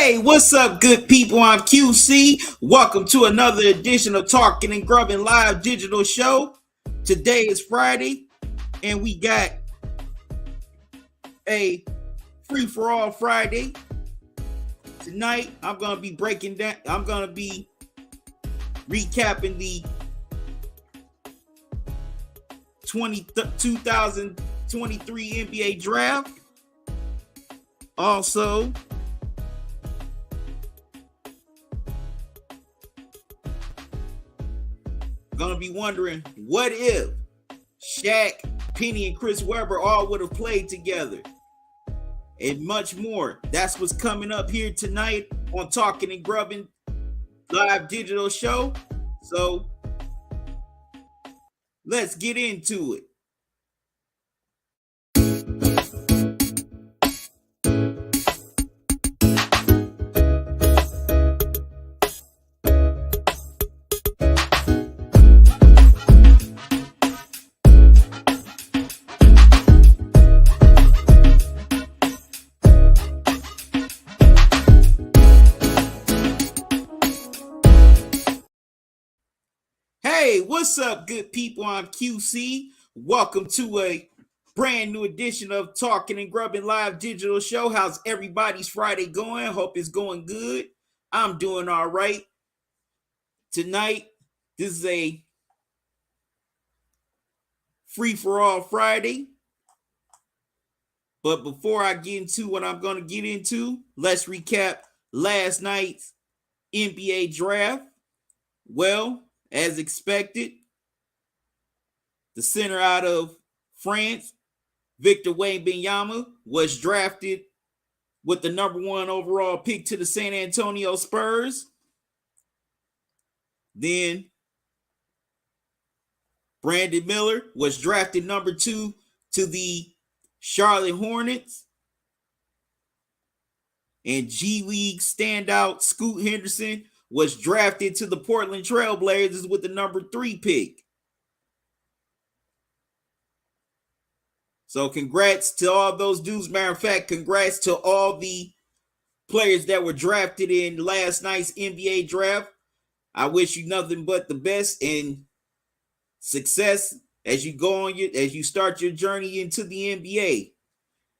Hey, what's up, good people? I'm QC. Welcome to another edition of Talkin and Grubbin Live Digital Show. Today is Friday, and we got a free-for-all Friday. Tonight, I'm going to be recapping the 2023 NBA Draft. Also, gonna be wondering, what if Shaq, Penny, and Chris Webber all would have played together? And much more. That's what's coming up here tonight on Talkin and Grubbin Live Digital Show. So let's get into it. Hey, what's up, good people? I'm QC. Welcome to a brand new edition of Talkin and Grubbin Live Digital Show. How's everybody's Friday going? Hope it's going good. I'm doing all right. Tonight, this is a free-for-all Friday. But before I get into what I'm going to get into, let's recap last night's NBA draft. Well, as expected, the center out of France, Victor Wembanyama, was drafted with the number 1 overall pick to the San Antonio Spurs. Then Brandon Miller was drafted number 2 to the Charlotte Hornets. And G League standout Scoot Henderson was drafted to the Portland Trail Blazers with the number 3 pick. So congrats to all those dudes. Matter of fact, congrats to all the players that were drafted in last night's NBA draft. I wish you nothing but the best and success as you start your journey into the NBA.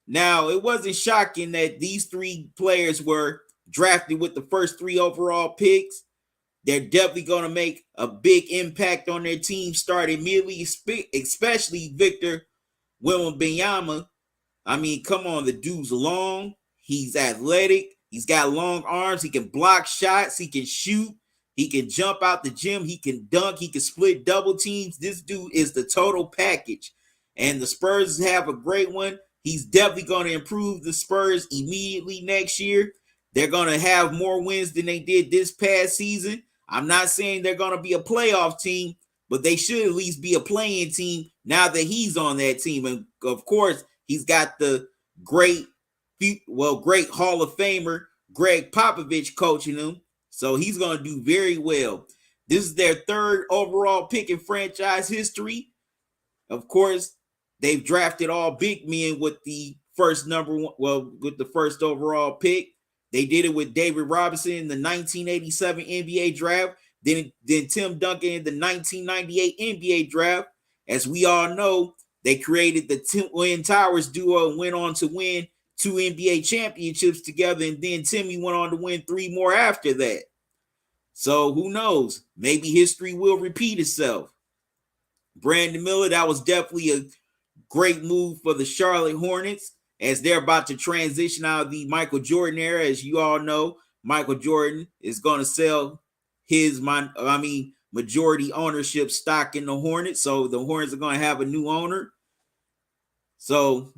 Now, it wasn't shocking that these 3 players were drafted with the first 3 overall picks. They're definitely going to make a big impact on their team starting immediately, especially Victor Wembanyama. I mean, come on, the dude's long. He's athletic. He's got long arms. He can block shots. He can shoot. He can jump out the gym. He can dunk. He can split double teams. This dude is the total package. And the Spurs have a great one. He's definitely going to improve the Spurs immediately next year. They're going to have more wins than they did this past season. I'm not saying they're going to be a playoff team, but they should at least be a playing team now that he's on that team. And, of course, he's got the great Hall of Famer Greg Popovich coaching him. So he's going to do very well. This is their 3rd overall pick in franchise history. Of course, they've drafted all big men with the first overall pick. They did it with David Robinson in the 1987 NBA draft. Then Tim Duncan in the 1998 NBA draft. As we all know, they created the Twin Towers duo and went on to win 2 NBA championships together. And then Timmy went on to win 3 more after that. So who knows? Maybe history will repeat itself. Brandon Miller, that was definitely a great move for the Charlotte Hornets as they're about to transition out of the Michael Jordan era. As you all know, Michael Jordan is going to sell his majority ownership stock in the Hornets. So the Hornets are going to have a new owner. So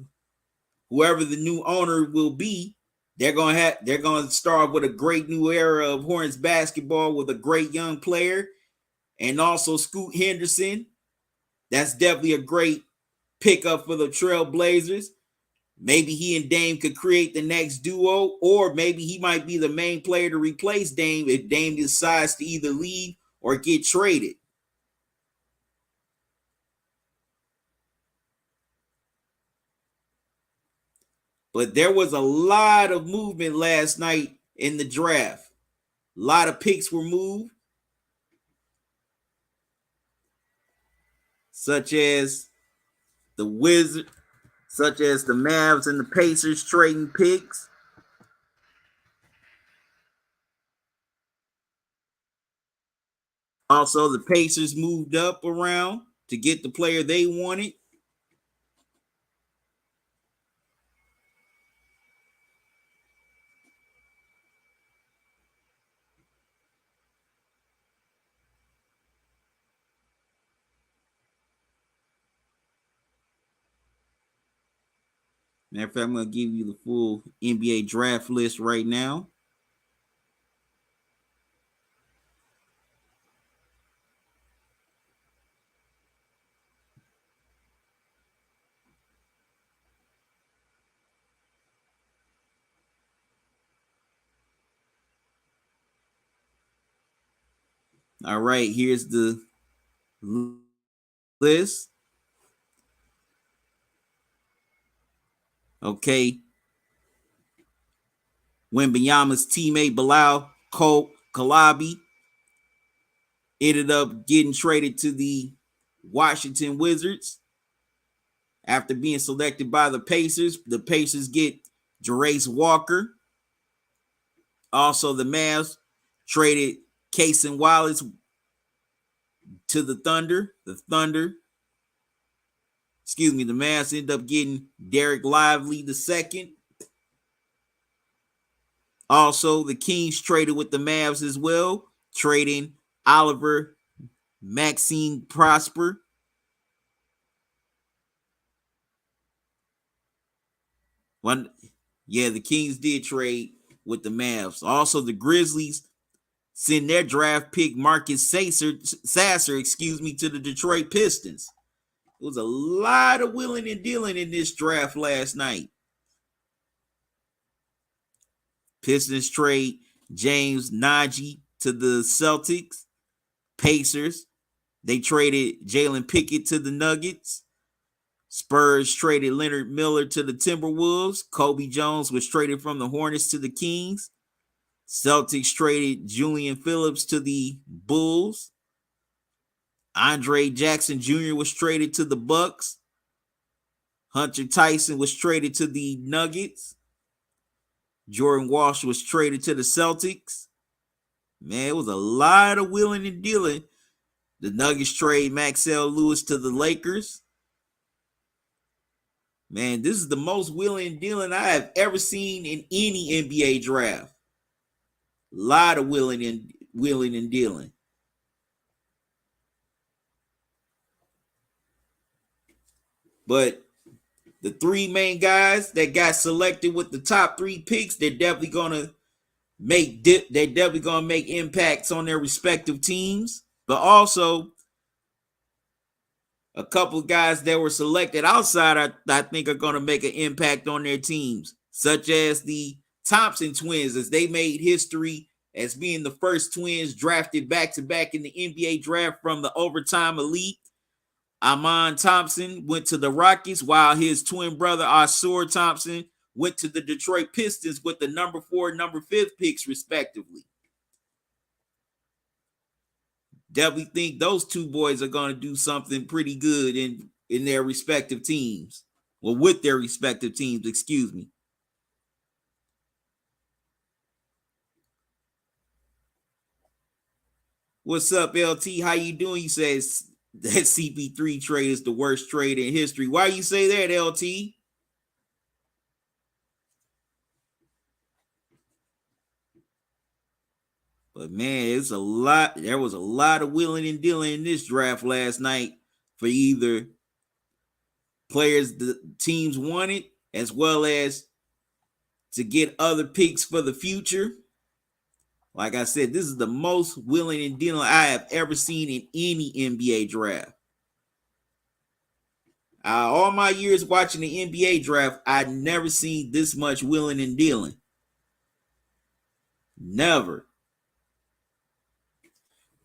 whoever the new owner will be, they're going to start with a great new era of Hornets basketball with a great young player. And also Scoot Henderson. That's definitely a great pickup for the Trail Blazers. Maybe he and Dame could create the next duo, or maybe he might be the main player to replace Dame if Dame decides to either leave or get traded. But there was a lot of movement last night in the draft. A lot of picks were moved, such as the Wizards, such as the Mavs and the Pacers trading picks. Also, the Pacers moved up around to get the player they wanted. Matter of fact, I'm going to give you the full NBA draft list right now. All right, here's the list. Okay. Wembanyama's teammate Bilal Kalabi ended up getting traded to the Washington Wizards after being selected by the Pacers. The Pacers get Jarace Walker. Also, the Mavs traded Cason Wallace to the Thunder. The Mavs ended up getting Derek Lively II. Also, the Kings traded with the Mavs as well, trading Oliver Maxine Prosper. The Kings did trade with the Mavs. Also, the Grizzlies send their draft pick Marcus Sasser, to the Detroit Pistons. It was a lot of willing and dealing in this draft last night. Pistons trade James Nagy to the Celtics. Pacers, they traded Jalen Pickett to the Nuggets. Spurs traded Leonard Miller to the Timberwolves. Kobe Jones was traded from the Hornets to the Kings. Celtics traded Julian Phillips to the Bulls. Andre Jackson Jr. was traded to the Bucks. Hunter Tyson was traded to the Nuggets. Jordan Walsh was traded to the Celtics. Man, it was a lot of willing and dealing. The Nuggets trade Maxwell Lewis to the Lakers. Man, this is the most willing and dealing I have ever seen in any NBA draft. A lot of willing and dealing. But the three main guys that got selected with the top 3 picks, they're definitely gonna make impacts on their respective teams. But also a couple guys that were selected outside, I think, are going to make an impact on their teams, such as the Thompson twins, as they made history as being the first twins drafted back-to-back in the NBA draft from the overtime elite. Amon Thompson went to the Rockets, while his twin brother Ausar Thompson went to the Detroit Pistons with the number 4 and number 5 picks, respectively. Definitely think those two boys are going to do something pretty good in their respective teams. Well, with their respective teams, excuse me. What's up, LT? How you doing? You say that CP3 trade is the worst trade in history. Why you say that, LT? But man, it's a lot. There was a lot of willing and dealing in this draft last night for either players the teams wanted, as well as to get other picks for the future. Like I said, this is the most willing and dealing I have ever seen in any NBA draft. All my years watching the NBA draft, I'd never seen this much willing and dealing. Never.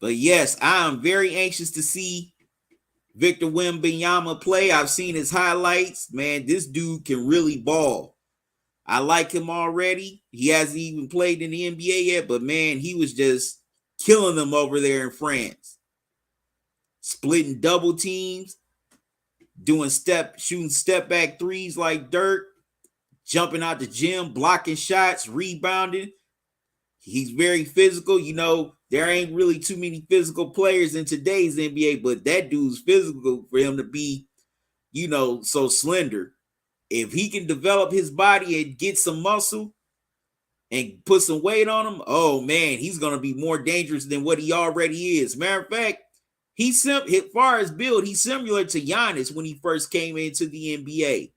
But yes, I am very anxious to see Victor Wembanyama play. I've seen his highlights. Man, this dude can really ball. I like him already. He hasn't even played in the NBA yet, but man, he was just killing them over there in France. Splitting double teams, shooting step back threes like dirt, jumping out the gym, blocking shots, rebounding. He's very physical. You know, there ain't really too many physical players in today's NBA, but that dude's physical for him to be, you know, so slender. If he can develop his body and get some muscle and put some weight on him, oh man, he's gonna be more dangerous than what he already is. Matter of fact, as far as build, he's similar to Giannis when he first came into the NBA.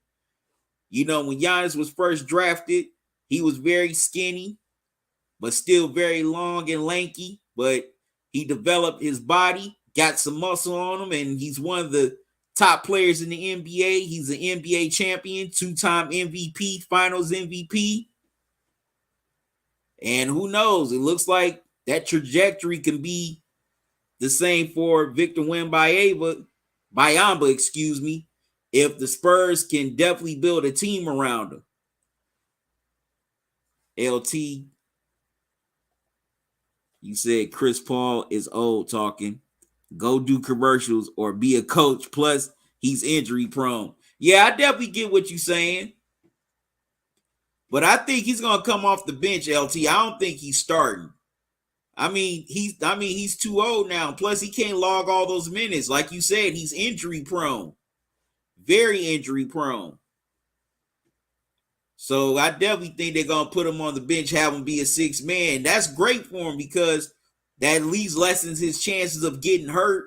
You know, when Giannis was first drafted, he was very skinny, but still very long and lanky. But he developed his body, got some muscle on him, and he's one of the top players in the NBA. He's an NBA champion, two-time MVP, Finals MVP. And who knows? It looks like that trajectory can be the same for Victor Wembanyama, if the Spurs can definitely build a team around him. LT, you said Chris Paul is old talking. Go do commercials or be a coach. Plus, he's injury prone. Yeah, I definitely get what you're saying. But I think he's gonna come off the bench, LT. I don't think he's starting. He's too old now. Plus, he can't log all those minutes. Like you said, he's injury prone. Very injury prone. So I definitely think they're gonna put him on the bench, have him be a sixth man. That's great for him because that at least lessens his chances of getting hurt.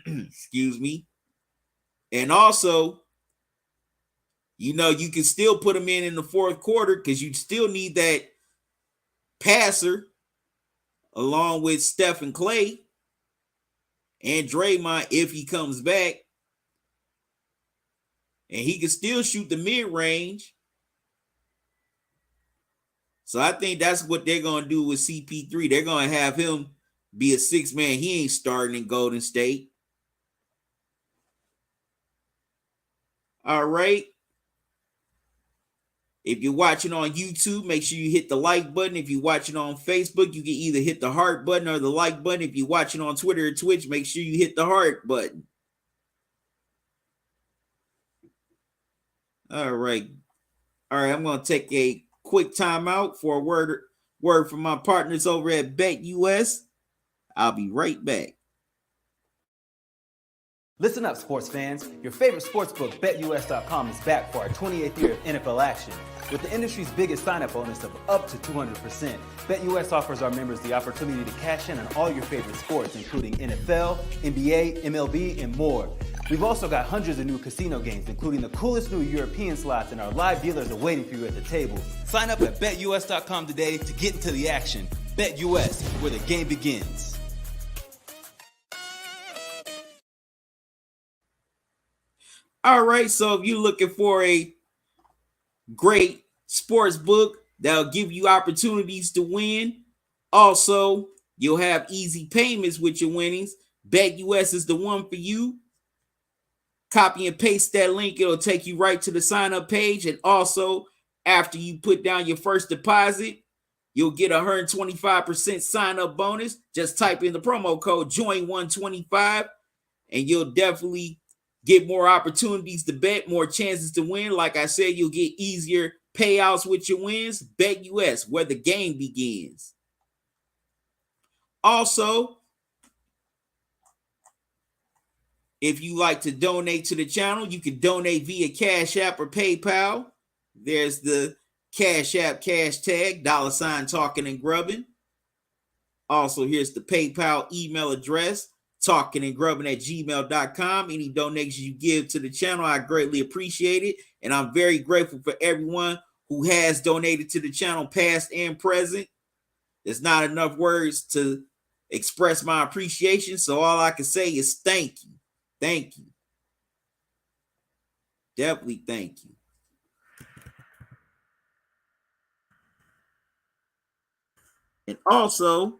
Excuse me. And also, you know, you can still put him in the fourth quarter because you still need that passer along with Steph and Clay and Draymond if he comes back. And he can still shoot the mid-range. So I think that's what they're going to do with CP3. They're going to have him be a sixth man. He ain't starting in Golden State. All right. If you're watching on YouTube, make sure you hit the like button. If you're watching on Facebook, you can either hit the heart button or the like button. If you're watching on Twitter or Twitch, make sure you hit the heart button. All right. I'm going to take a quick timeout for a word from my partners over at BetUS. I'll be right back. Listen up, sports fans. Your favorite sportsbook, BetUS.com, is back for our 28th year of NFL action. With the industry's biggest sign-up bonus of up to 200%, BetUS offers our members the opportunity to cash in on all your favorite sports, including NFL, NBA, MLB, and more. We've also got hundreds of new casino games, including the coolest new European slots, and our live dealers are waiting for you at the table. Sign up at BetUS.com today to get into the action. BetUS, where the game begins. All right, so if you're looking for a great sports book that'll give you opportunities to win, also you'll have easy payments with your winnings, BetUS is the one for you. Copy and paste that link. It'll take you right to the sign-up page. And also, after you put down your first deposit, you'll get a 125% sign-up bonus. Just type in the promo code JOIN125, and you'll definitely get more opportunities to bet, more chances to win. Like I said, you'll get easier payouts with your wins. BetUS, where the game begins. Also, if you like to donate to the channel, you can donate via Cash App or PayPal. There's the Cash App cash tag, $ Talkin and Grubbin. Also, here's the PayPal email address, talkinandgrubbin@gmail.com. Any donations you give to the channel, I greatly appreciate it. And I'm very grateful for everyone who has donated to the channel, past and present. There's not enough words to express my appreciation, so all I can say is thank you. Thank you. Definitely thank you. And also,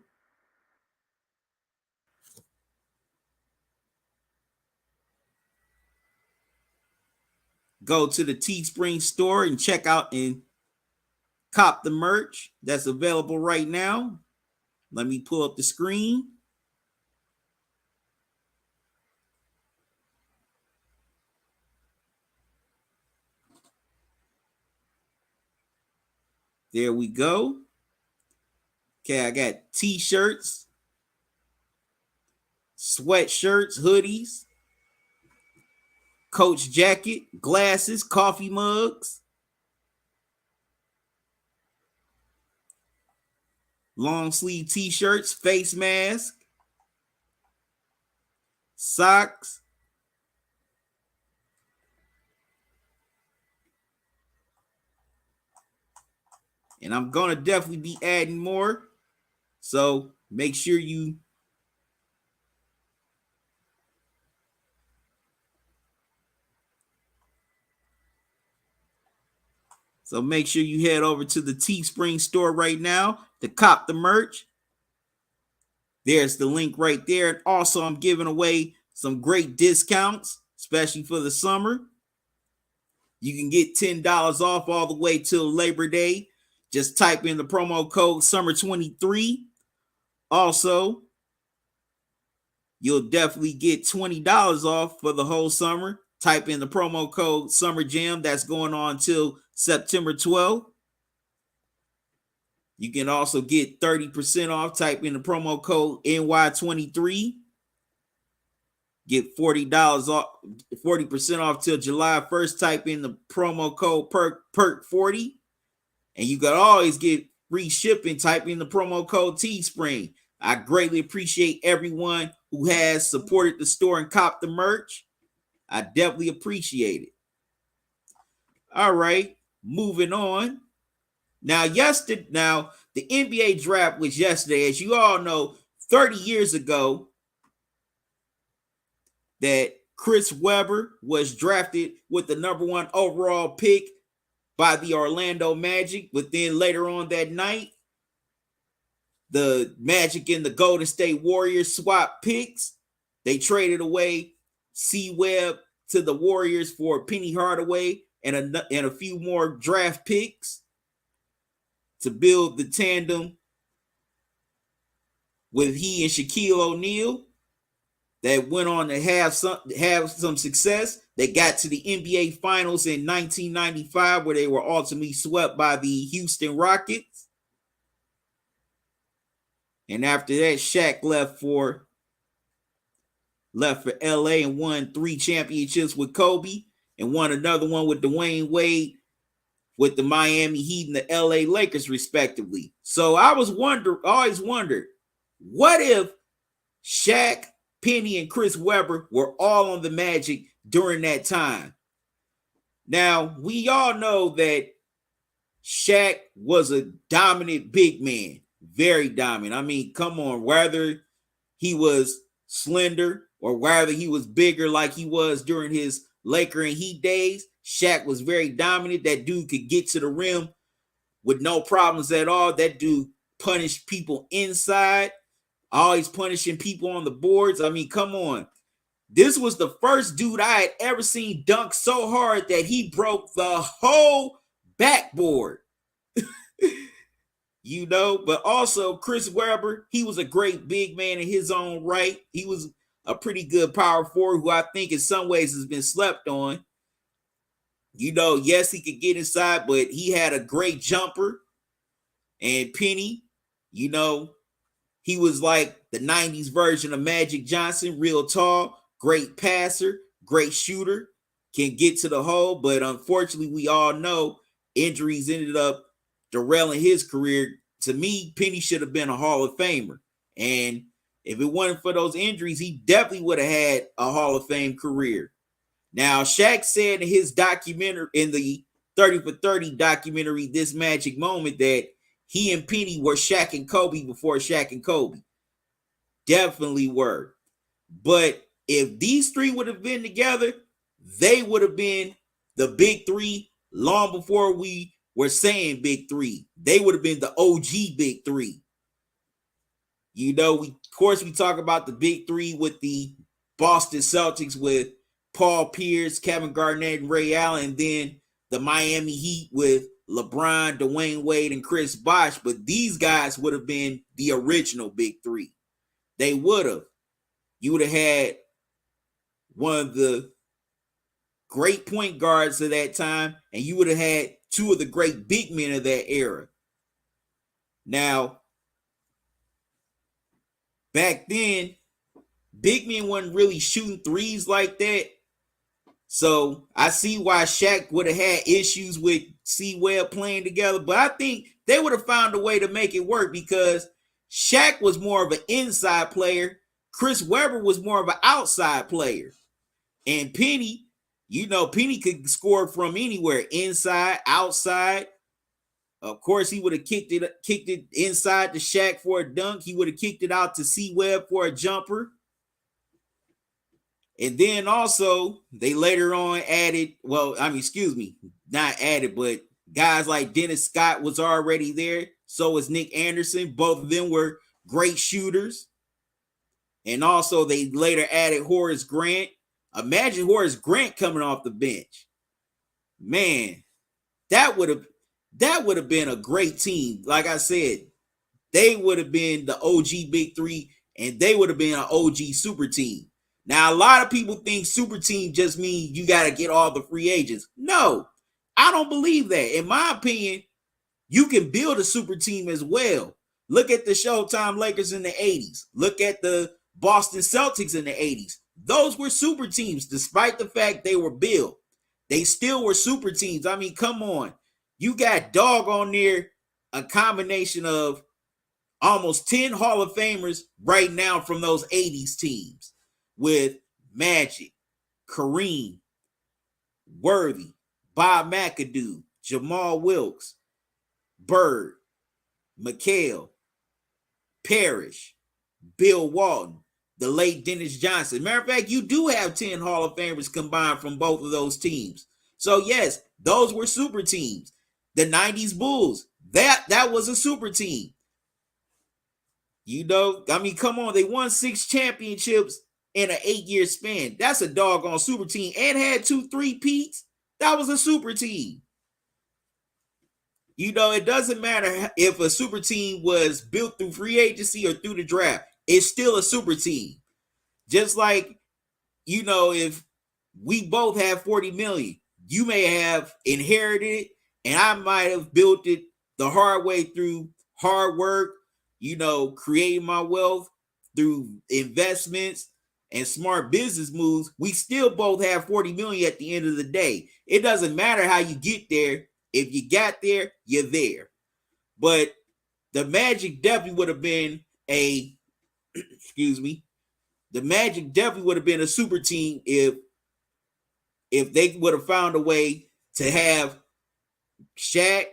go to the Teespring store and check out and cop the merch that's available right now. Let me pull up the screen. There we go. Okay, I got t-shirts, sweatshirts, hoodies, coach jacket, glasses, coffee mugs, long sleeve t-shirts, face mask, socks, and I'm gonna definitely be adding more. So make sure you head over to the Teespring store right now to cop the merch. There's the link right there. And also, I'm giving away some great discounts, especially for the summer. You can get $10 off all the way till Labor Day. Just type in the promo code SUMMER23. Also, you'll definitely get $20 off for the whole summer. Type in the promo code SUMMERJAM. That's going on till September 12th. You can also get 30% off. Type in the promo code NY23. Get $40 off, 40% off till July 1st. Type in the promo code PERK40. And you can always get free shipping. Type in the promo code Teespring. I greatly appreciate everyone who has supported the store and copped the merch. I definitely appreciate it. All right, moving on. Now, the NBA draft was yesterday. As you all know, 30 years ago, that Chris Webber was drafted with the number 1 overall pick by the Orlando Magic. But then later on that night, the Magic and the Golden State Warriors swapped picks. They traded away C-Webb to the Warriors for Penny Hardaway and a few more draft picks to build the tandem with he and Shaquille O'Neal that went on to have some success. They got to the NBA Finals in 1995, where they were ultimately swept by the Houston Rockets. And after that, Shaq left for LA and won 3 championships with Kobe and won another one with Dwayne Wade with the Miami Heat and the LA Lakers, respectively. So I always wondered, what if Shaq, Penny, and Chris Webber were all on the Magic during that time? Now, we all know that Shaq was a dominant big man, very dominant. I mean, come on, whether he was slender or whether he was bigger like he was during his Laker and Heat days, Shaq was very dominant. That dude could get to the rim with no problems at all. That dude punished people inside, always punishing people on the boards. I mean, come on. This was the first dude I had ever seen dunk so hard that he broke the whole backboard. But also Chris Webber, he was a great big man in his own right. He was a pretty good power forward who I think in some ways has been slept on. Yes, he could get inside, but he had a great jumper. And Penny, he was like the 90s version of Magic Johnson, real tall, great passer, great shooter, can get to the hole. But unfortunately, we all know injuries ended up derailing his career. To me, Penny should have been a Hall of Famer. And if it wasn't for those injuries, he definitely would have had a Hall of Fame career. Now, Shaq said in his documentary, in the 30 for 30 documentary, This Magic Moment, that he and Penny were Shaq and Kobe before Shaq and Kobe. Definitely were. But if these three would have been together, they would have been the big three long before we were saying big three. They would have been the OG big three. We talk about the big three with the Boston Celtics with Paul Pierce, Kevin Garnett, and Ray Allen, and then the Miami Heat with LeBron, Dwayne Wade, and Chris Bosh. But these guys would have been the original big three. They would have. You would have had one of the great point guards of that time, and you would have had two of the great big men of that era. Now, back then, big men wasn't really shooting threes like that. So I see why Shaq would have had issues with C-Webb playing together, but I think they would have found a way to make it work because Shaq was more of an inside player. Chris Webber was more of an outside player. And Penny, Penny could score from anywhere, inside, outside. Of course, he would have kicked it inside to Shaq for a dunk. He would have kicked it out to C-Webb for a jumper. And then also, they later on added, not added, but guys like Dennis Scott was already there. So was Nick Anderson. Both of them were great shooters. And also, they later added Horace Grant. Imagine Horace Grant coming off the bench. Man, that would have been a great team. Like I said, they would have been the OG Big Three, and they would have been an OG super team. Now, a lot of people think super team just means you got to get all the free agents. No, I don't believe that. In my opinion, you can build a super team as well. Look at the Showtime Lakers in the 80s. Look at the Boston Celtics in the 80s. Those were super teams, despite the fact they were built. They still were super teams. I mean, come on. You got dog on there, a combination of almost 10 Hall of Famers right now from those 80s teams. With Magic, Kareem, Worthy, Bob McAdoo, Jamal Wilkes, Bird, McHale, Parrish, Bill Walton, the late Dennis Johnson. Matter of fact, you do have 10 Hall of Famers combined from both of those teams. So yes, those were super teams. The 90s Bulls, that was a super team. Come on, they won 6 championships in an 8-year span. That's a doggone super team. And had 2 3-peats. That was a super team. It doesn't matter if a super team was built through free agency or through the draft. It's still a super team. Just like, if we both have 40 million, you may have inherited it, and I might have built it the hard way through hard work, creating my wealth through investments and smart business moves. We still both have 40 million at the end of the day. It doesn't matter how you get there. If you got there, you're there. But the Magic definitely would have been the Magic definitely would have been a super team if they would have found a way to have Shaq,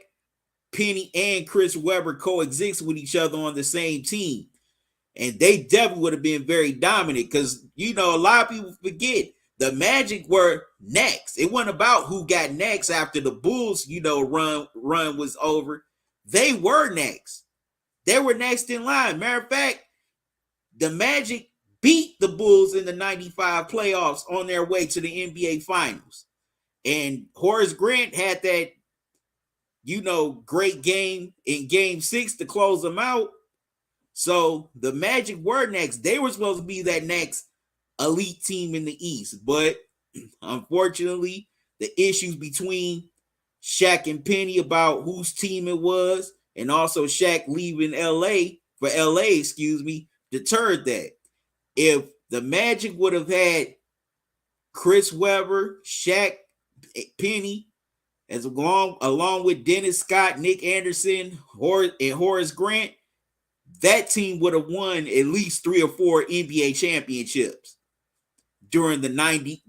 Penny, and Chris Webber coexist with each other on the same team. And they definitely would have been very dominant because, a lot of people forget the Magic were next. It wasn't about who got next after the Bulls, run was over. They were next. They were next in line. Matter of fact, the Magic beat the Bulls in the 95 playoffs on their way to the NBA Finals. And Horace Grant had that, great game in Game 6 to close them out. So the Magic were next. They were supposed to be that next elite team in the East. But unfortunately, the issues between Shaq and Penny about whose team it was, and also Shaq leaving LA, deterred that. If the Magic would have had Chris Webber, Shaq, Penny, along with Dennis Scott, Nick Anderson, and Horace Grant, that team would have won at least 3 or 4 NBA championships during the late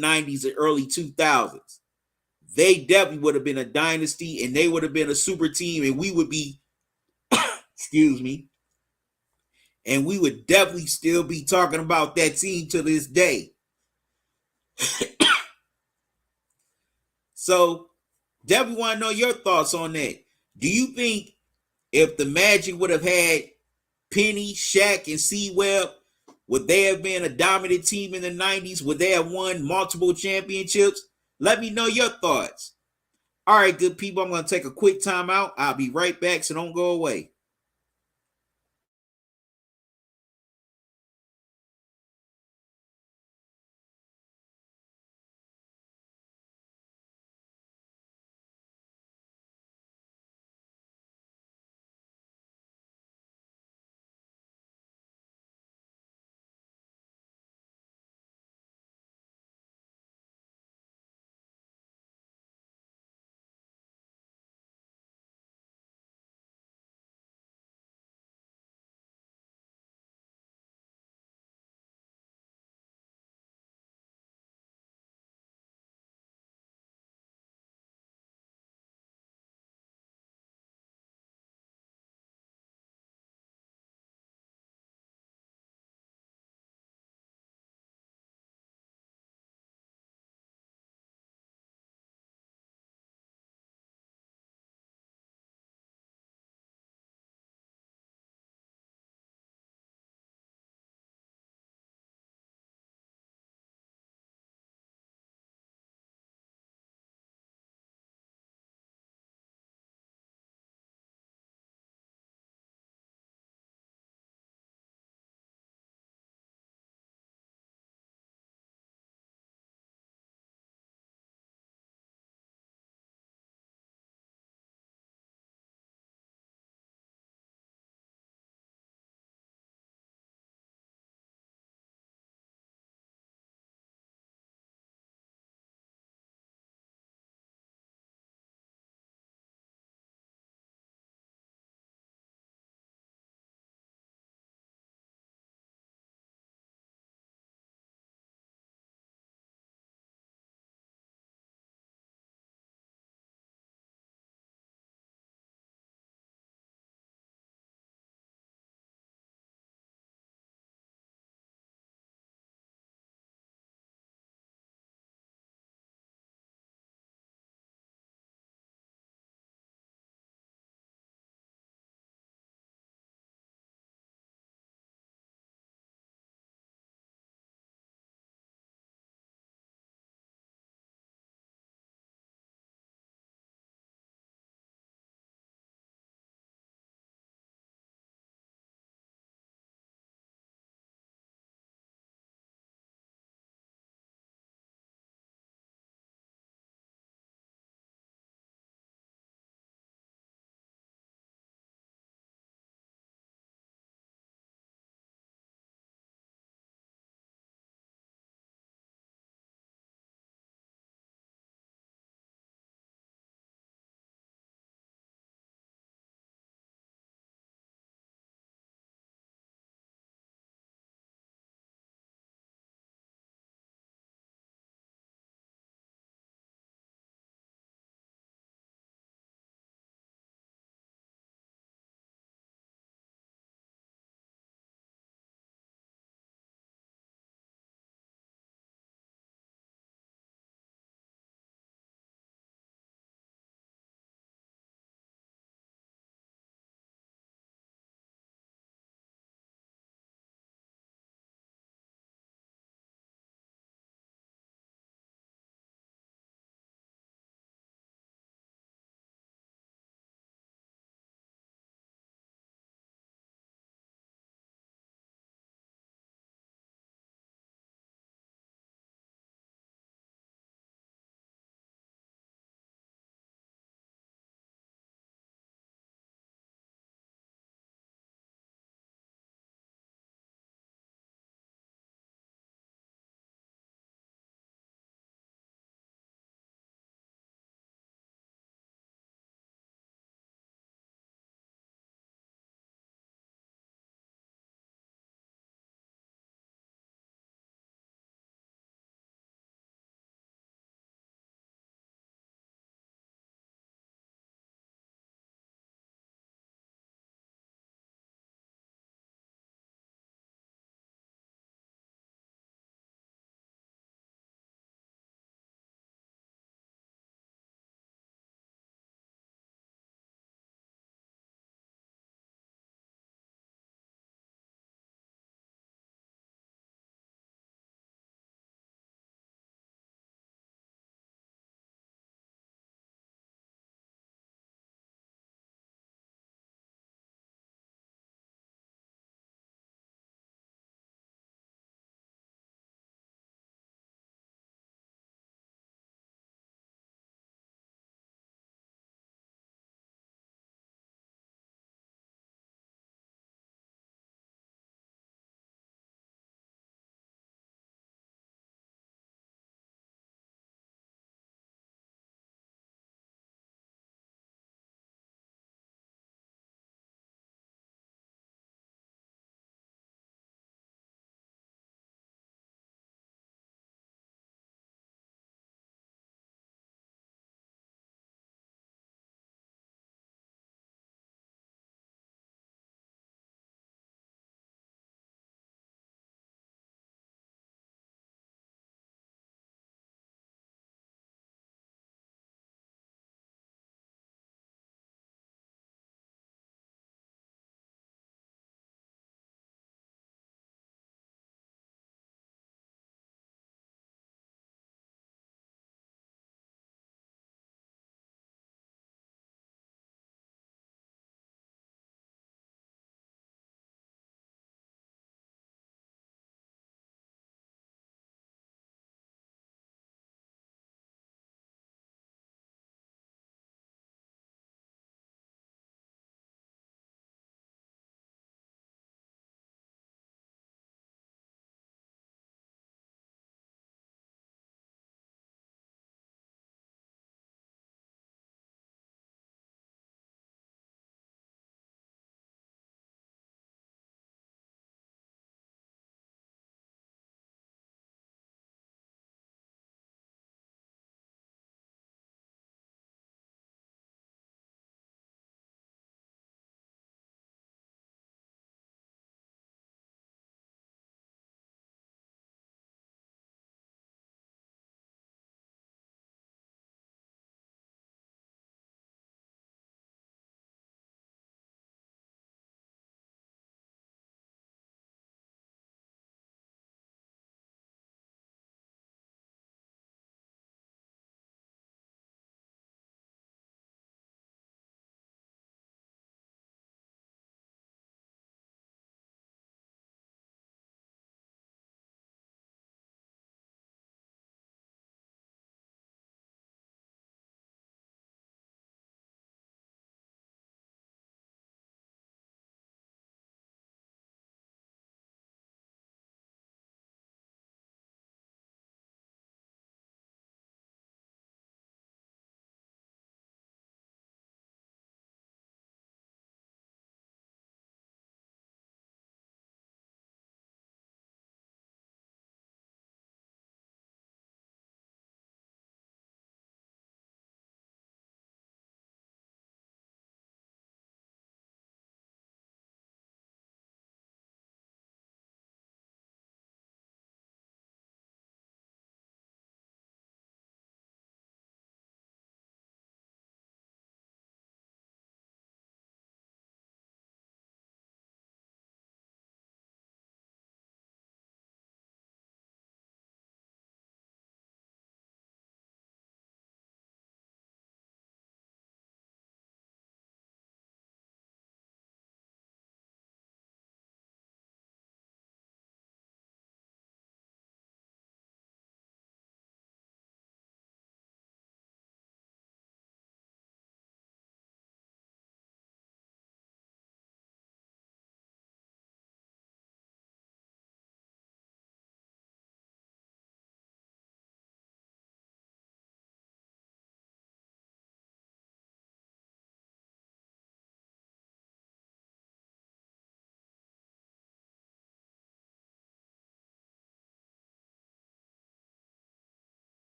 90s and early 2000s. They definitely would have been a dynasty, and they would have been a super team, and we would be, and we would definitely still be talking about that team to this day. So, definitely want to know your thoughts on that. Do you think if the Magic would have had Penny, Shaq, and C-Webb, Would they have been a dominant team in the 90s? Would they have won multiple championships? Let me know your thoughts. All right, good people, I'm going to take a quick time out. I'll be right back, so don't go away.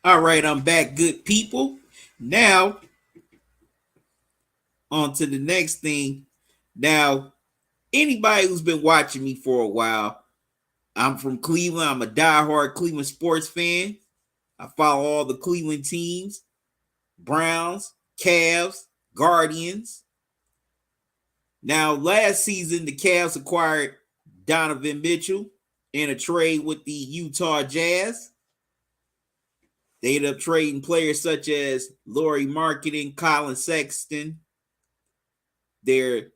All right, I'm back, good people. Now, on to the next thing. Now, anybody who's been watching me for a while, I'm from Cleveland. I'm a diehard Cleveland sports fan. I follow all the Cleveland teams: Browns, Cavs, Guardians. Now, last season, the Cavs acquired Donovan Mitchell in a trade with the Utah Jazz. They ended up trading players such as Lauri Markkanen, Colin Sexton, their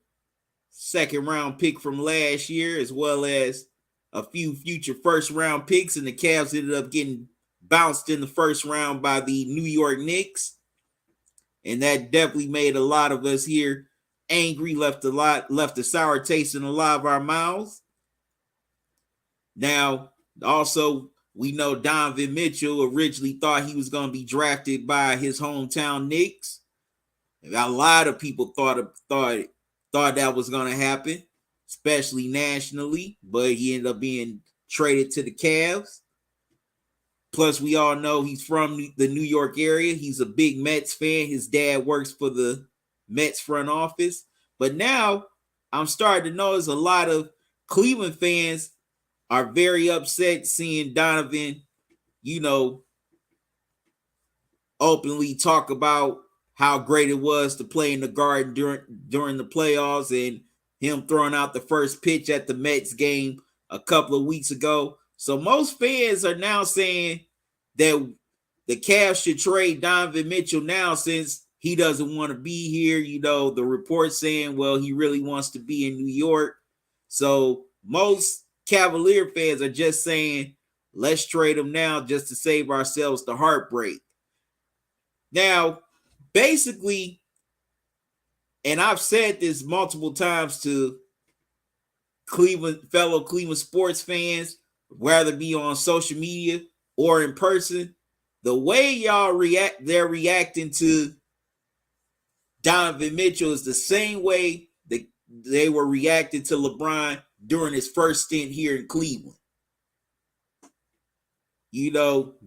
second round pick from last year, as well as a few future first round picks. And the Cavs ended up getting bounced in the first round by the New York Knicks. And that definitely made a lot of us here angry, left a sour taste in a lot of our mouths. Now, also, we know Donovan Mitchell originally thought he was going to be drafted by his hometown Knicks. A lot of people thought that was going to happen, especially nationally, but he ended up being traded to the Cavs. Plus, we all know he's from the New York area. He's a big Mets fan. His dad works for the Mets front office. But now I'm starting to notice a lot of Cleveland fans are very upset seeing Donovan, openly talk about how great it was to play in the Garden during the playoffs, and him throwing out the first pitch at the Mets game a couple of weeks ago. So most fans are now saying that the Cavs should trade Donovan Mitchell now since he doesn't want to be here. The report saying, well, he really wants to be in New York. So most Cavalier fans are just saying, let's trade him now just to save ourselves the heartbreak. Now, basically, and I've said this multiple times to fellow Cleveland sports fans, whether it be on social media or in person, the way they're reacting to Donovan Mitchell is the same way that they were reacting to LeBron during his first stint here in Cleveland.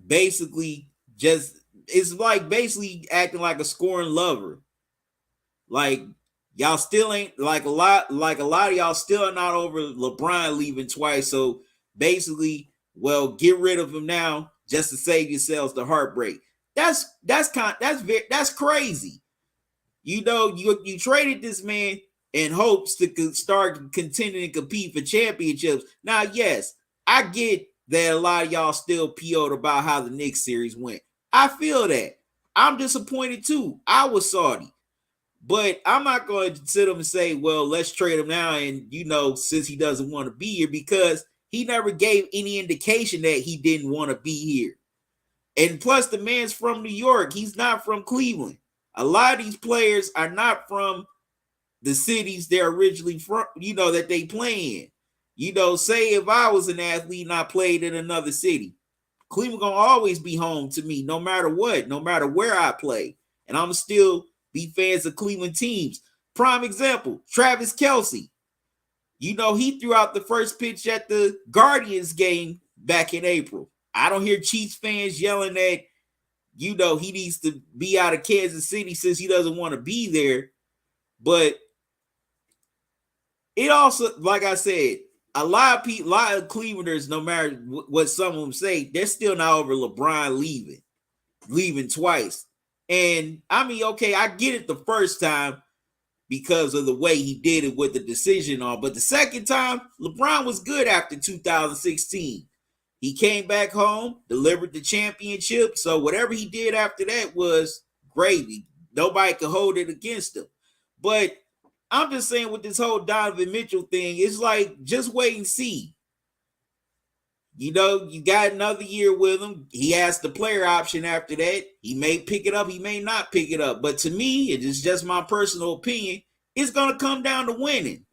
Basically it's like basically acting like a scorned lover. Like y'all still ain't like a lot of y'all still are not over LeBron leaving twice. So basically, well, get rid of him now just to save yourselves the heartbreak. That's crazy. You traded this man in hopes to start contending and compete for championships. Now, yes, I get that a lot of y'all still PO'd about how the Knicks series went. I feel that. I'm disappointed too. I was salty. But I'm not going to sit up and say, well, let's trade him now. And, since he doesn't want to be here, because he never gave any indication that he didn't want to be here. And plus, the man's from New York. He's not from Cleveland. A lot of these players are not from the cities they're originally from, that they play in. Say if I was an athlete and I played in another city, Cleveland gonna always be home to me, no matter what, no matter where I play. And I'm still be fans of Cleveland teams. Prime example, Travis Kelce. He threw out the first pitch at the Guardians game back in April. I don't hear Chiefs fans yelling that, he needs to be out of Kansas City since he doesn't want to be there. But it also, like I said, a lot of Clevelanders, no matter what some of them say, they're still not over LeBron leaving twice. And I mean, okay, I get it the first time because of the way he did it with the decision on. But the second time, LeBron was good after 2016. He came back home, delivered the championship. So whatever he did after that was gravy. Nobody could hold it against him. But I'm just saying with this whole Donovan Mitchell thing, it's like, just wait and see. You got another year with him. He has the player option after that. He may pick it up. He may not pick it up. But to me, it is just my personal opinion. It's going to come down to winning.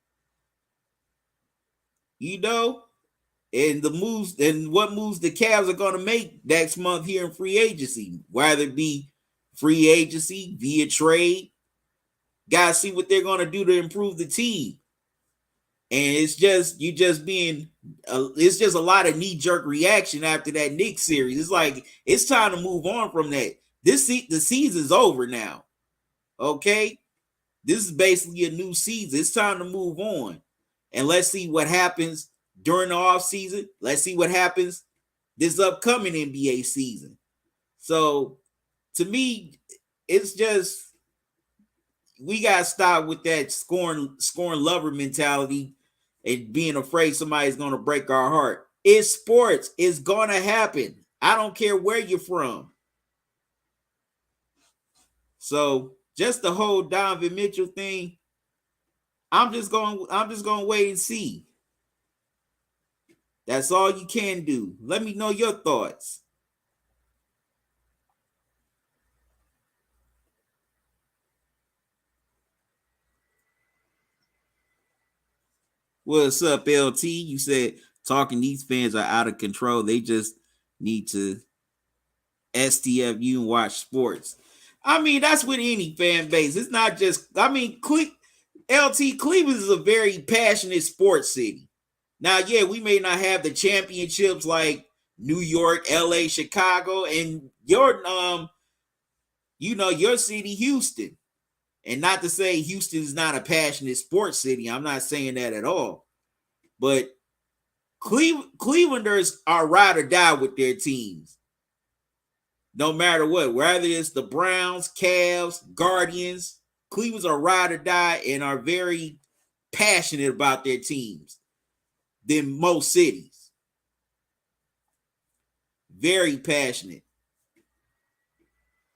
And the moves and what moves the Cavs are going to make next month here in free agency, whether it be free agency via trade. Guys, see what they're going to do to improve the team. And it's just you just being It's just a lot of knee-jerk reaction after that Knicks series. It's like it's time to move on from that. The season's over now. Okay, this is basically a new season. It's time to move on, and let's see what happens during the off season. Let's see what happens this upcoming NBA season. So, to me, it's just we gotta stop with that scoring lover mentality and being afraid somebody's gonna break our heart. It's sports. It's gonna happen. I don't care where you're from. So just the whole Donovan Mitchell thing, I'm just gonna wait and see. That's all you can do. Let me know your thoughts. What's up, LT? You said talking these fans are out of control. They just need to STFU and watch sports. I mean, that's with any fan base. It's not just, I mean, LT Cleveland is a very passionate sports city. Now, yeah, we may not have the championships like New York, LA, Chicago, and your your city, Houston. And not to say Houston is not a passionate sports city. I'm not saying that at all. But Clevelanders are ride or die with their teams. No matter what, whether it's the Browns, Cavs, Guardians, Cleveland's are ride or die and are very passionate about their teams than most cities. Very passionate.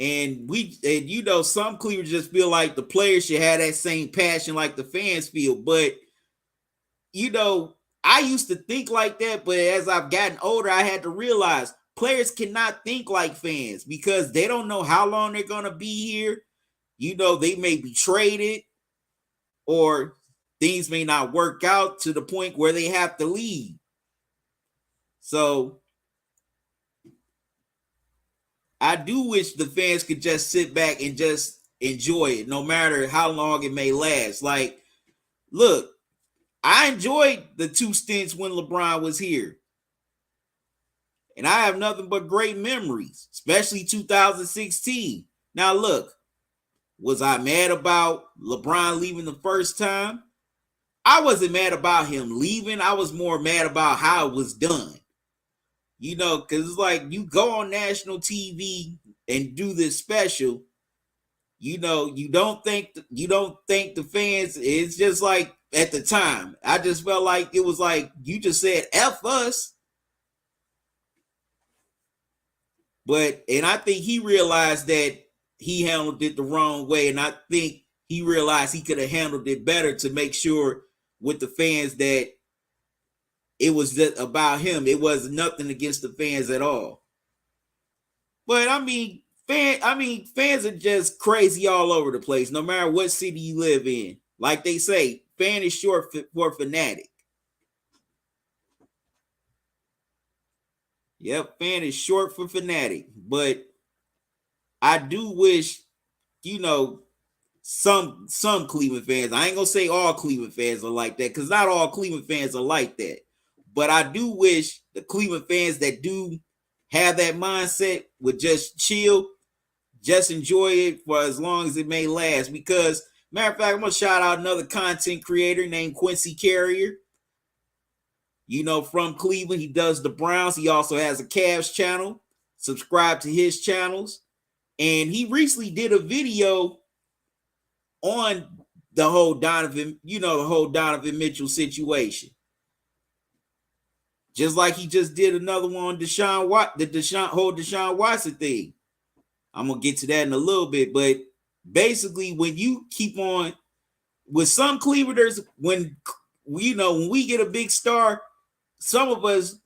And some Clevelanders just feel like the players should have that same passion like the fans feel. But, I used to think like that, but as I've gotten older, I had to realize players cannot think like fans because they don't know how long they're going to be here. They may be traded or things may not work out to the point where they have to leave. So I do wish the fans could just sit back and just enjoy it, no matter how long it may last. Like, look, I enjoyed the 2 stints when LeBron was here. And I have nothing but great memories, especially 2016. Now, look, was I mad about LeBron leaving the first time? I wasn't mad about him leaving. I was more mad about how it was done. Because it's like you go on national TV and do this special. You don't think the fans. It's just like at the time, I just felt like it was like you just said F us. And I think he realized that he handled it the wrong way. And I think he realized he could have handled it better to make sure with the fans that it was just about him. It was nothing against the fans at all. But fans are just crazy all over the place, no matter what city you live in. Like they say, fan is short for fanatic. Yep, fan is short for fanatic. But I do wish, some Cleveland fans. I ain't gonna say all Cleveland fans are like that, because not all Cleveland fans are like that. But I do wish the Cleveland fans that do have that mindset would just chill, just enjoy it for as long as it may last. Because, matter of fact, I'm gonna shout out another content creator named Quincy Carrier. From Cleveland. He does the Browns. He also has a Cavs channel. Subscribe to his channels. And he recently did a video on the whole Donovan Mitchell situation. Just like he just did another one on Deshaun Watson thing. I'm going to get to that in a little bit. But basically, when you keep on with some Clevelanders, when we get a big star, some of us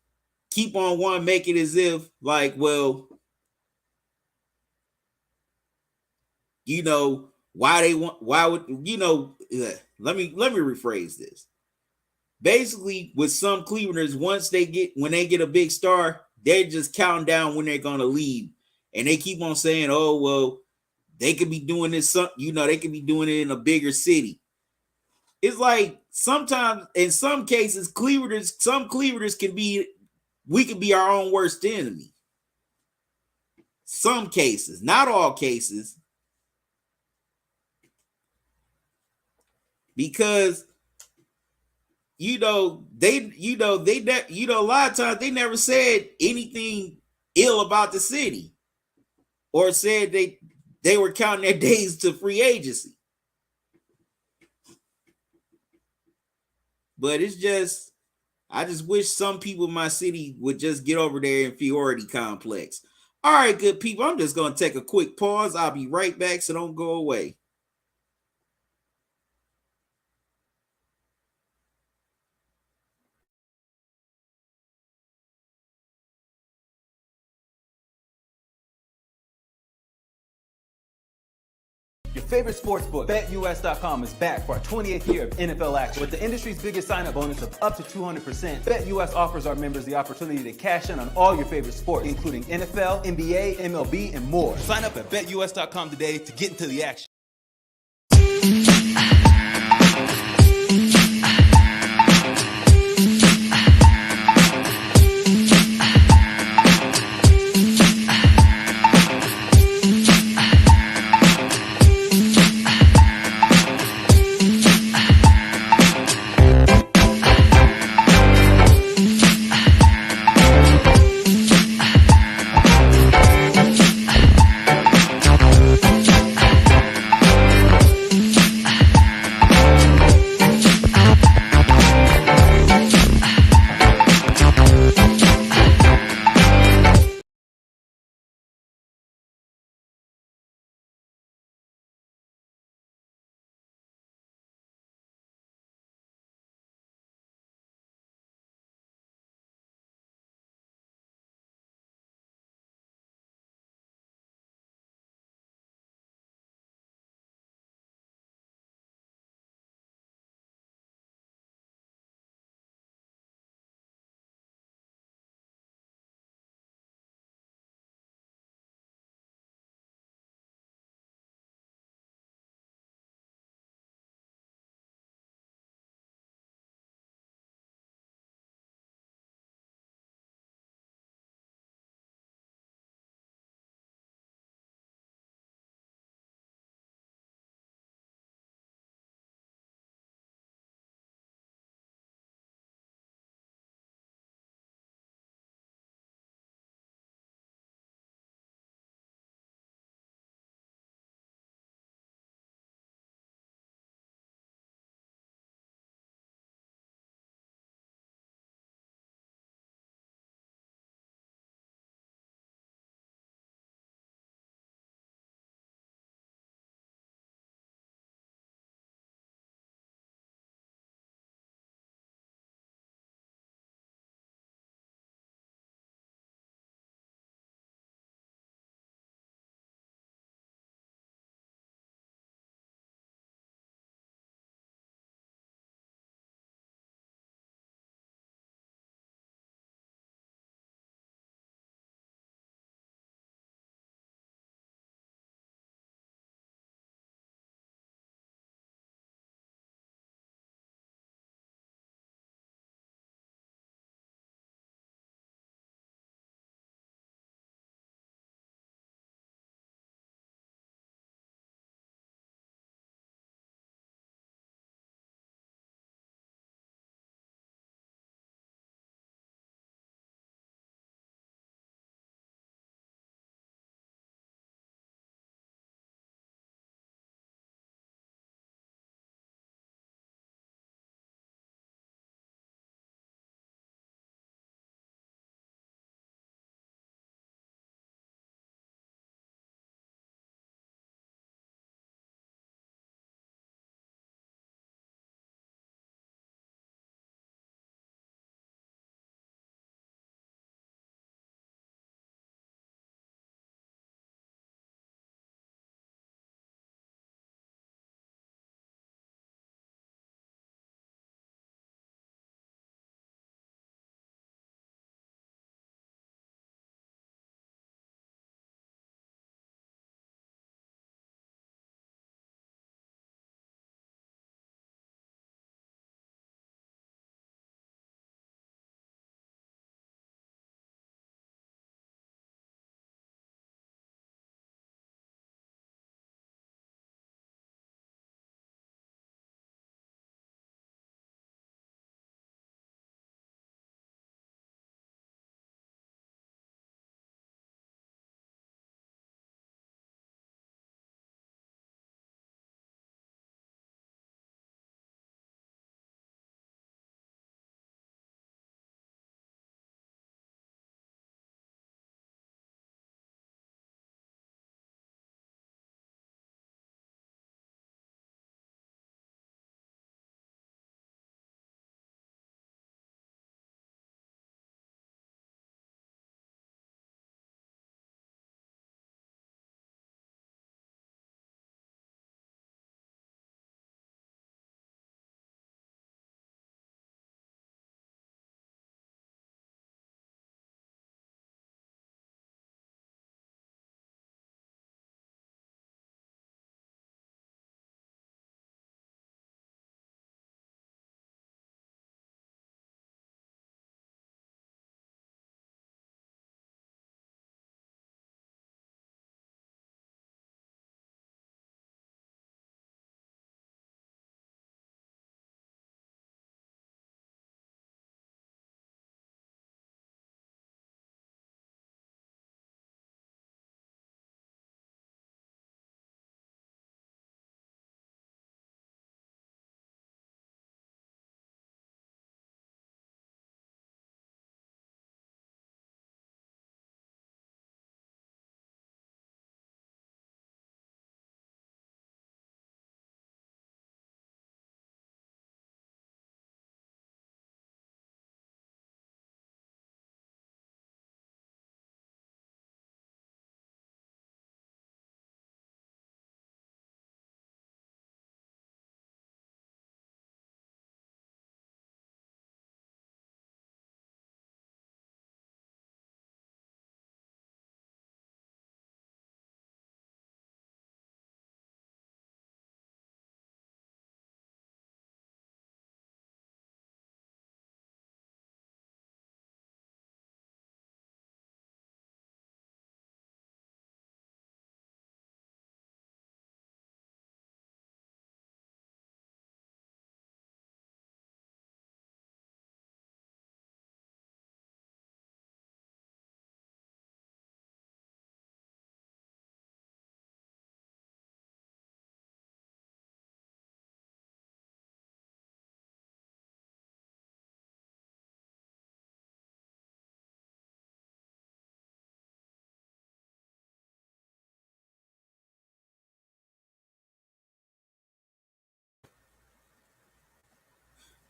keep on wanting to make it as if like, well, why would let me rephrase this. Basically, with some Clevelanders, when they get a big star, they're just counting down when they're gonna leave. And they keep on saying, oh, well, they could be doing this, they could be doing it in a bigger city. it's like sometimes in some cases, some Clevelanders we can be our own worst enemy. Some cases, not all cases. Because a lot of times they never said anything ill about the city or said they were counting their days to free agency. But I just wish some people in my city would just get over their inferiority complex. All right, good people, I'm just going to take a quick pause. I'll be right back, so don't go away. Your favorite sportsbook, BetUS.com, is back for our 28th year of NFL action. With the industry's biggest sign-up bonus of up to 200%, BetUS offers our members the opportunity to cash in on all your favorite sports, including NFL, NBA, MLB, and more. Sign up at BetUS.com today to get into the action.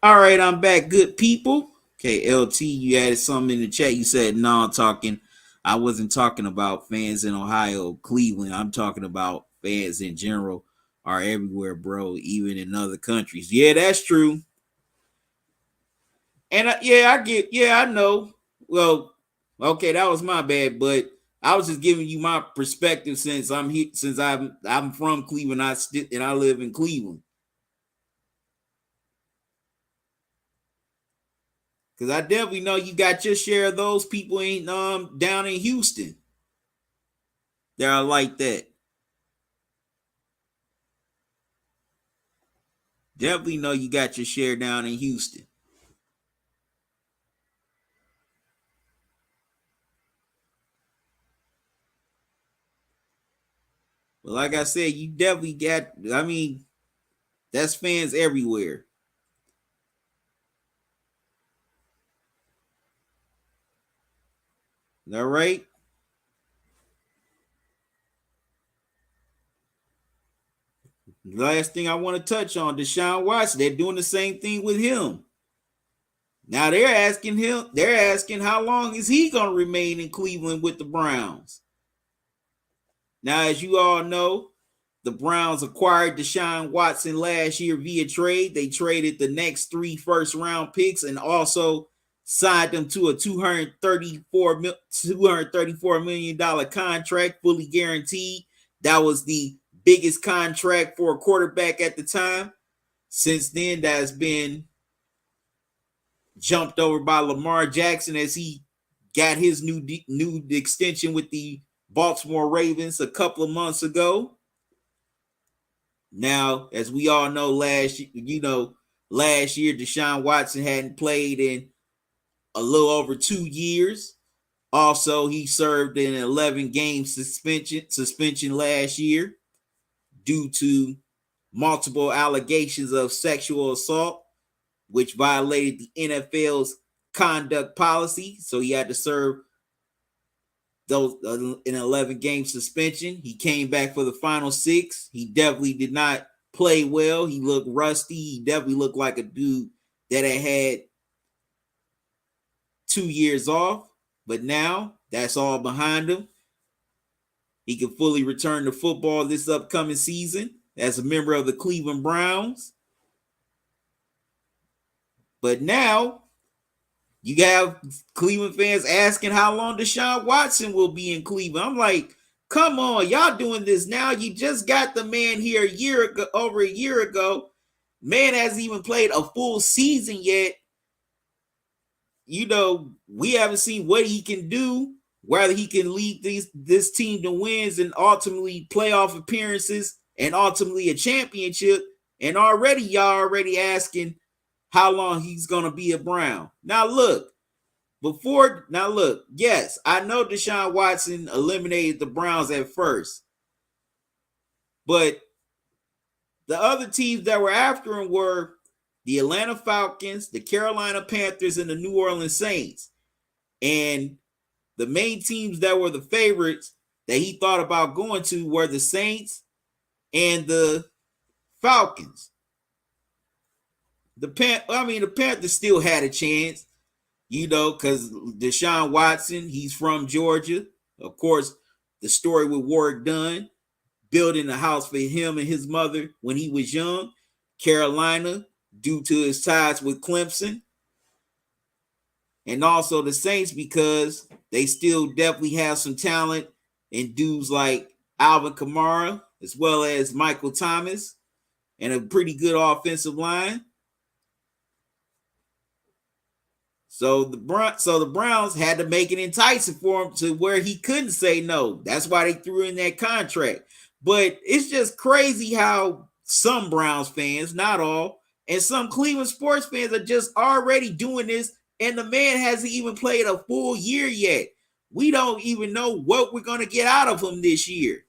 All right, I'm back, good people. Okay, LT, you added something in the chat. You said, no, I'm talking. I wasn't talking about fans in Ohio, Cleveland. I'm talking about fans in general are everywhere, bro, even in other countries. Yeah, that's true. And I know. Well, okay, that was my bad, but I was just giving you my perspective since I'm here, since I'm from Cleveland, and I live in Cleveland. Cause I definitely know you got your share of those people ain't down in Houston. They're like that. Definitely know you got your share down in Houston. But like I said, you definitely got. I mean, that's fans everywhere. All right. Last thing I want to touch on, Deshaun Watson. They're doing the same thing with him. Now they're asking him. They're asking how long is he going to remain in Cleveland with the Browns? Now, as you all know, the Browns acquired Deshaun Watson last year via trade. They traded the next 3 first-round picks and also signed him to a $234 million contract, fully guaranteed. That was the biggest contract for a quarterback at the time. Since then, that has been jumped over by Lamar Jackson as he got his new extension with the Baltimore Ravens a couple of months ago. Now, as we all know, last year Deshaun Watson hadn't played in a little over 2 years. Also, he served an 11-game suspension last year due to multiple allegations of sexual assault, which violated the NFL's conduct policy. So he had to serve those an 11-game suspension. He came back for the final 6. He definitely did not play well. He looked rusty. He definitely looked like a dude that had 2 years off. But now that's all behind him. He can fully return to football this upcoming season as a member of the Cleveland Browns. But now you have Cleveland fans asking how long Deshaun Watson will be in Cleveland. I'm like, come on, y'all doing this now. You just got the man here over a year ago. Man hasn't even played a full season yet. We haven't seen what he can do, whether he can lead this team to wins and ultimately playoff appearances and ultimately a championship. And y'all already asking how long he's going to be a Brown. Now look, yes, I know Deshaun Watson eliminated the Browns at first, but the other teams that were after him were the Atlanta Falcons, the Carolina Panthers, and the New Orleans Saints. And the main teams that were the favorites that he thought about going to were the Saints and the Falcons. The Panthers still had a chance, because Deshaun Watson, he's from Georgia. Of course, the story with Warwick Dunn, building a house for him and his mother when he was young. Carolina, due to his ties with Clemson. And also the Saints, because they still definitely have some talent in dudes like Alvin Kamara, as well as Michael Thomas, and a pretty good offensive line. So the Browns had to make it enticing for him to where he couldn't say no. That's why they threw in that contract. But it's just crazy how some Browns fans, not all, and some Cleveland sports fans are just already doing this, and the man hasn't even played a full year yet. We don't even know what we're going to get out of him this year.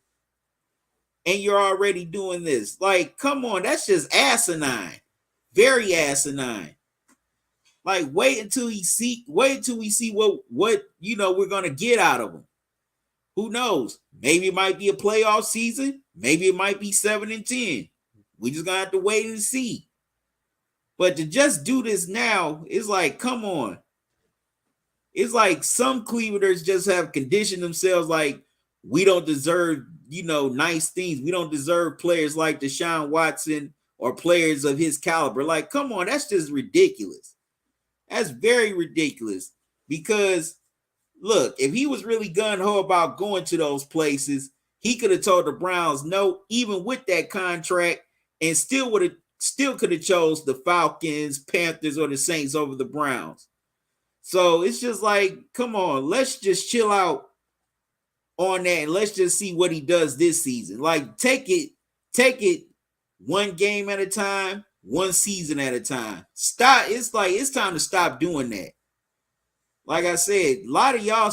And you're already doing this. Like, come on, that's just asinine. Very asinine. Like, wait until we see what we're gonna get out of him. Who knows? Maybe it might be a playoff season. Maybe it might be 7-10. We just gonna have to wait and see. But to just do this now, it's like, come on. It's like some Clevelanders just have conditioned themselves like we don't deserve, nice things. We don't deserve players like Deshaun Watson or players of his caliber. Like, come on, that's just ridiculous. That's very ridiculous. Because look, if he was really gung-ho about going to those places, he could have told the Browns no, even with that contract, and still could have chose the Falcons, Panthers, or the Saints over the Browns. So it's just like, come on, let's just chill out on that and let's just see what he does this season. Like, take it one game at a time, one season at a time. Stop. It's time to stop doing that. Like I said, a lot of y'all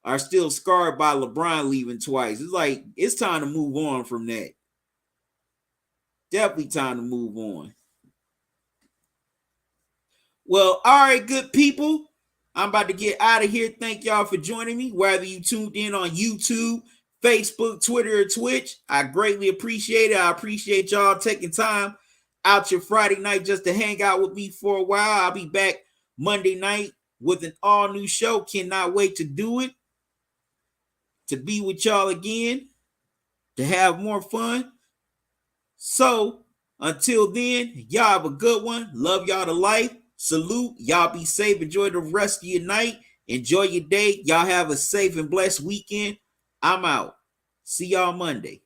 are still scarred by LeBron leaving twice. It's like, it's time to move on from that. Definitely time to move on. Well, all right, good people. I'm about to get out of here. Thank y'all for joining me, whether you tuned in on YouTube, Facebook, Twitter, or Twitch. I greatly appreciate it. I appreciate y'all taking time out your Friday night just to hang out with me for a while. I'll be back Monday night with an all-new show. Cannot wait to do it, to be with y'all again, to have more fun. So, until then, y'all have a good one. Love y'all to life. Salute. Y'all be safe. Enjoy the rest of your night. Enjoy your day. Y'all have a safe and blessed weekend. I'm out. See y'all Monday.